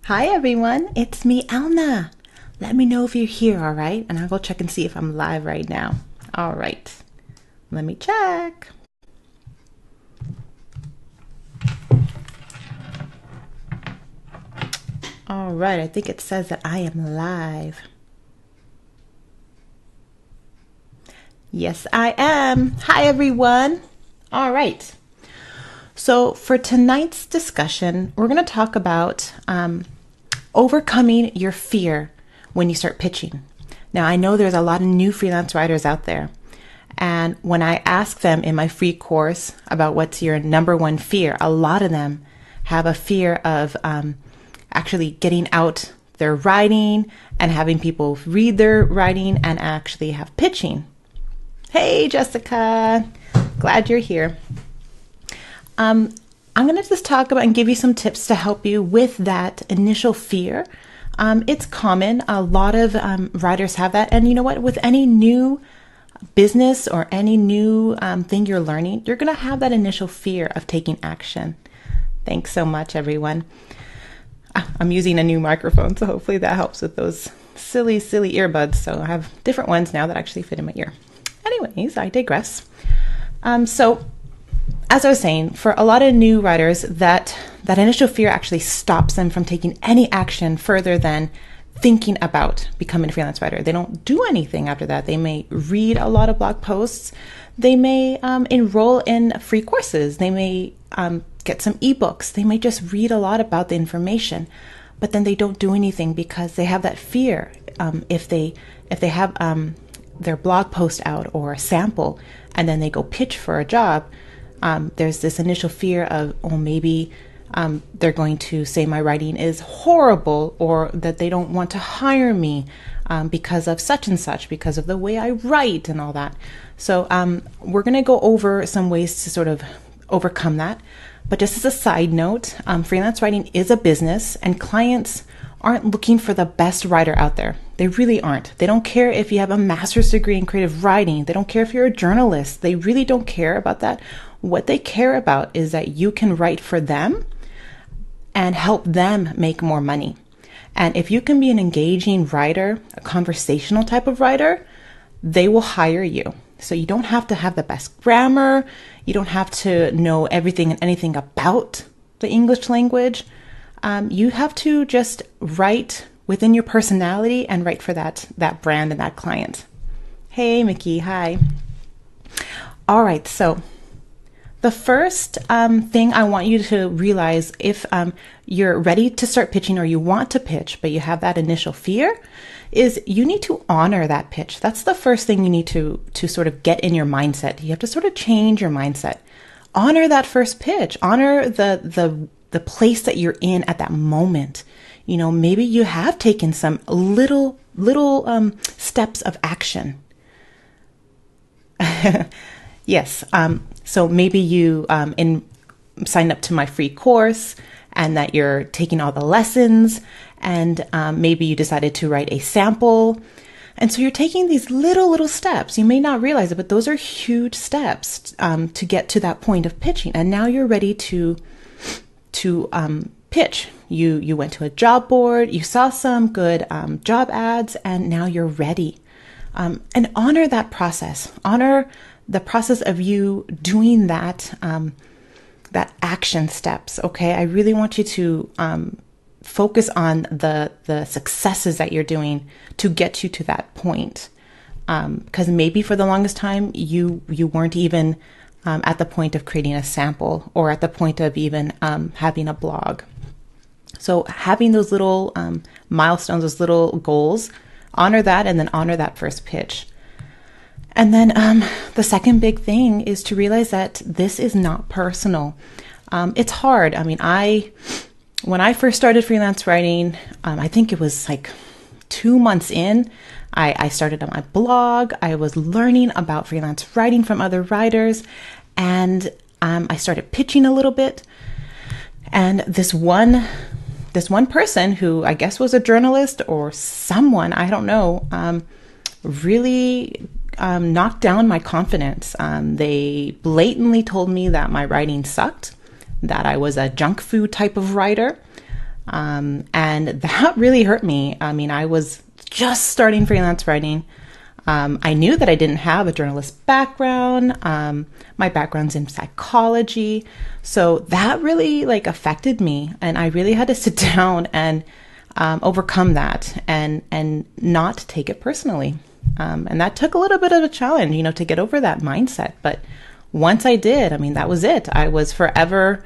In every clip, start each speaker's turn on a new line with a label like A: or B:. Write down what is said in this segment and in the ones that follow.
A: Hi everyone, it's me, Alna. Let me know if you're here, all right? And I'll go check and see if I'm live right now. All right, let me check. All right, I think it says that I am live. Yes, I am. Hi everyone. All right. So for tonight's discussion, we're going to talk about overcoming your fear when you start pitching. Now, I know there's a lot of new freelance writers out there. And when I ask them in my free course about what's your number one fear, a lot of them have a fear of actually getting out their writing and having people read their writing and actually have pitching. Hey, Jessica. Glad you're here. I'm going to just talk about and give you some tips to help you with that initial fear. It's common. A lot of writers have that. And you know what? With any new business or any new thing you're learning, you're going to have that initial fear of taking action. Thanks so much, everyone. I'm using a new microphone, so hopefully that helps with those silly earbuds. So I have different ones now that actually fit in my ear. Anyways, I digress. So as I was saying, for a lot of new writers, that initial fear actually stops them from taking any action further than thinking about becoming a freelance writer. They don't do anything after that. They may read a lot of blog posts. They may enroll in free courses. They may get some ebooks. They may just read a lot about the information, but then they don't do anything because they have that fear. If they have their blog post out or a sample, and then they go pitch for a job, there's this initial fear of, maybe they're going to say my writing is horrible, or that they don't want to hire me because of such and such, because of the way I write and all that. So we're going to go over some ways to sort of overcome that. But just as a side note, freelance writing is a business, and clients aren't looking for the best writer out there. They really aren't. They don't care if you have a master's degree in creative writing. They don't care if you're a journalist. They really don't care about that. What they care about is that you can write for them and help them make more money. And if you can be an engaging writer, a conversational type of writer, they will hire you. So you don't have to have the best grammar. You don't have to know everything and anything about the English language. You have to just write within your personality and write for that brand and that client. Hey, Mickey. Hi. All right. So the first thing I want you to realize, if you're ready to start pitching or you want to pitch, but you have that initial fear, is you need to honor that pitch. That's the first thing you need to sort of get in your mindset. You have to sort of change your mindset. Honor that first pitch. Honor the place that you're in at that moment. You know, maybe you have taken some little steps of action. Yes. So maybe you signed up to my free course, and that you're taking all the lessons, and maybe you decided to write a sample. And so you're taking these little steps. You may not realize it, but those are huge steps to get to that point of pitching. And now you're ready to pitch. You went to a job board, you saw some good job ads, and now you're ready. And honor that process. Honor the process of you doing that action steps. Okay, I really want you to focus on the successes that you're doing to get you to that point. Because maybe for the longest time you weren't even at the point of creating a sample, or at the point of even having a blog. So having those little milestones, those little goals, honor that, and then honor that first pitch. And then the second big thing is to realize that this is not personal. It's hard. I mean, when I first started freelance writing, I think it was like 2 months in, I started on my blog. I was learning about freelance writing from other writers, and I started pitching a little bit. And this one person, who I guess was a journalist or someone, I don't know, really knocked down my confidence. They blatantly told me that my writing sucked, that I was a junk food type of writer, And that really hurt me. I mean, I was just starting freelance writing. I knew that I didn't have a journalist background. My background's in psychology. So that really affected me. And I really had to sit down and overcome that and not take it personally. And that took a little bit of a challenge, to get over that mindset. But once I did, I mean, that was it. I was forever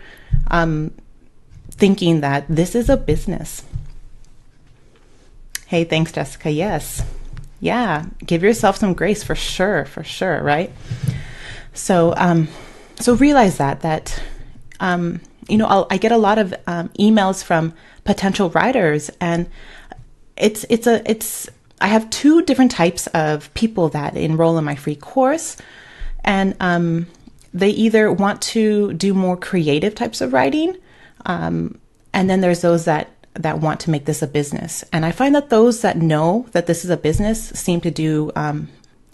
A: thinking that this is a business. Hey, thanks, Jessica. Yes. Yeah. Give yourself some grace for sure, right? So, so realize that, I get a lot of emails from potential writers, and I have two different types of people that enroll in my free course, and they either want to do more creative types of writing, and then there's those that want to make this a business. And I find that those that know that this is a business seem to do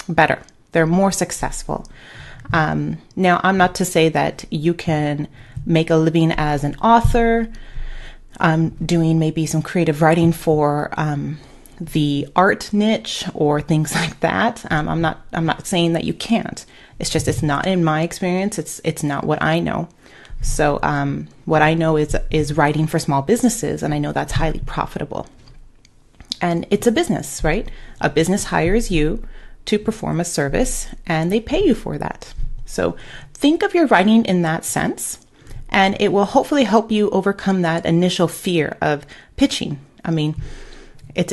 A: better. They're more successful. Now, I'm not to say that you can make a living as an author, doing maybe some creative writing for the art niche or things like that. I'm not saying that you can't. It's not in my experience. It's not what I know. So what I know is writing for small businesses, and I know that's highly profitable. And it's a business, right? A business hires you to perform a service, and they pay you for that. So think of your writing in that sense, and it will hopefully help you overcome that initial fear of pitching. I mean, they're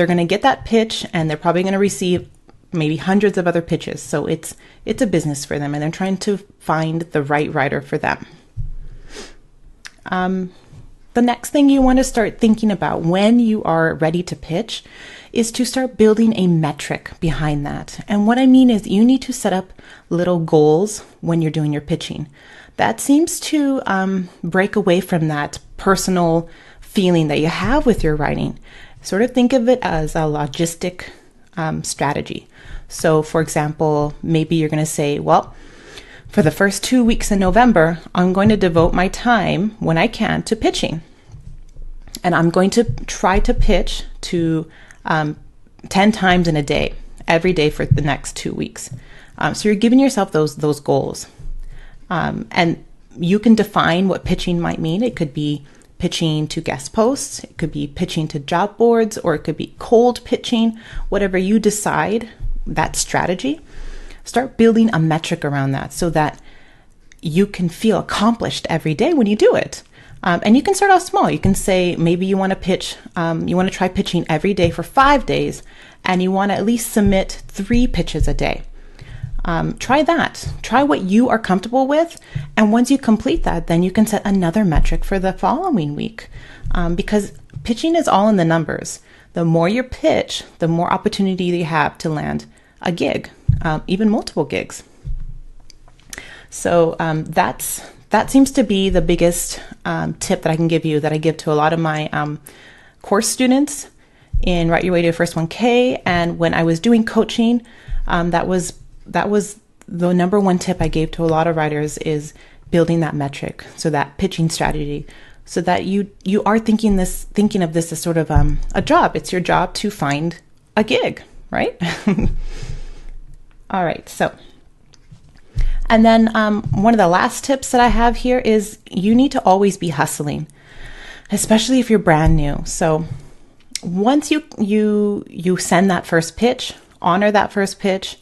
A: gonna get that pitch, and they're probably gonna receive maybe hundreds of other pitches. So it's a business for them, and they're trying to find the right writer for them. The next thing you want to start thinking about when you are ready to pitch is to start building a metric behind that. And what I mean is you need to set up little goals when you're doing your pitching. That seems to break away from that personal feeling that you have with your writing. Sort of think of it as a logistic strategy. So for example, maybe you're going to say, well, for the first 2 weeks in November, I'm going to devote my time when I can to pitching. And I'm going to try to pitch to 10 times in a day, every day for the next 2 weeks. So you're giving yourself those goals. And you can define what pitching might mean. It could be pitching to guest posts, it could be pitching to job boards, or it could be cold pitching. Whatever you decide, that strategy, start building a metric around that so that you can feel accomplished every day when you do it. And you can start off small. You can say maybe you want to pitch, you want to try pitching every day for 5 days, and you want to at least submit 3 pitches a day. Try that. Try what you are comfortable with. And once you complete that, then you can set another metric for the following week. Because pitching is all in the numbers. The more you pitch, the more opportunity you have to land a gig, even multiple gigs. So that seems to be the biggest tip that I can give you, that I give to a lot of my course students in Write Your Way to Your First 1K. And when I was doing coaching, that was the number one tip I gave to a lot of writers, is building that metric. So that pitching strategy, so that you are thinking of this as sort of a job. It's your job to find a gig, right? All right. So, and then one of the last tips that I have here is you need to always be hustling, especially if you're brand new. So once you send that first pitch, honor that first pitch,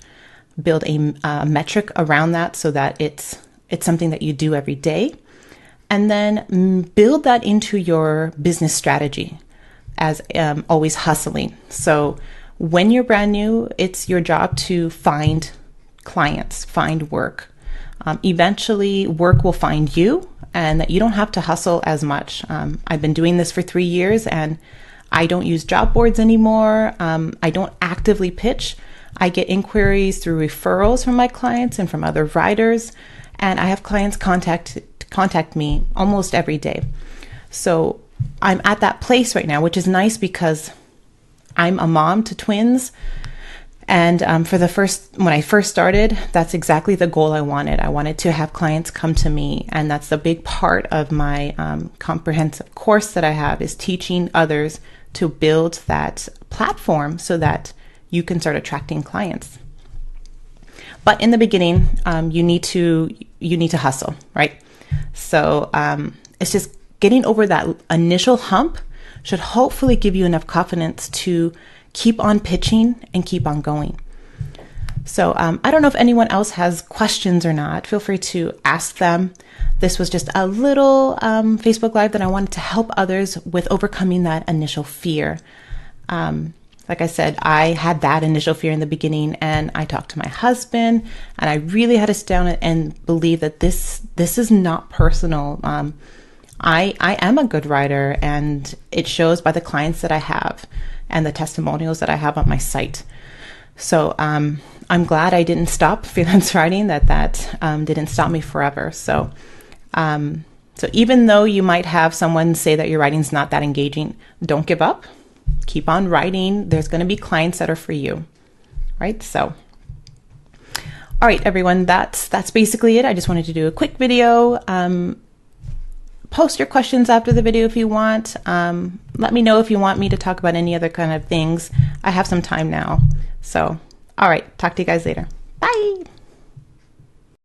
A: build a metric around that so that it's something that you do every day, and then build that into your business strategy as always hustling. So when you're brand new, it's your job to find clients, find work. Eventually, work will find you, and that you don't have to hustle as much. I've been doing this for 3 years, and I don't use job boards anymore. I don't actively pitch. I get inquiries through referrals from my clients and from other writers, and I have clients contact me almost every day. So I'm at that place right now, which is nice because I'm a mom to twins, And when I first started, that's exactly the goal I wanted. I wanted to have clients come to me. And that's a big part of my comprehensive course that I have, is teaching others to build that platform so that you can start attracting clients. But in the beginning, you need to hustle, right? So it's just getting over that initial hump should hopefully give you enough confidence to keep on pitching and keep on going. So I don't know if anyone else has questions or not. Feel free to ask them. This was just a little Facebook Live that I wanted to help others with overcoming that initial fear. Like I said, I had that initial fear in the beginning, and I talked to my husband, and I really had to sit down and believe that this is not personal. I am a good writer, and it shows by the clients that I have and the testimonials that I have on my site. So I'm glad I didn't stop freelance writing, that didn't stop me forever. So even though you might have someone say that your writing's not that engaging, don't give up. Keep on writing. There's going to be clients that are for you, right? So, all right, everyone, that's basically it. I just wanted to do a quick video. Post your questions after the video if you want. Let me know if you want me to talk about any other kind of things. I have some time now. So, all right, talk to you guys later. Bye.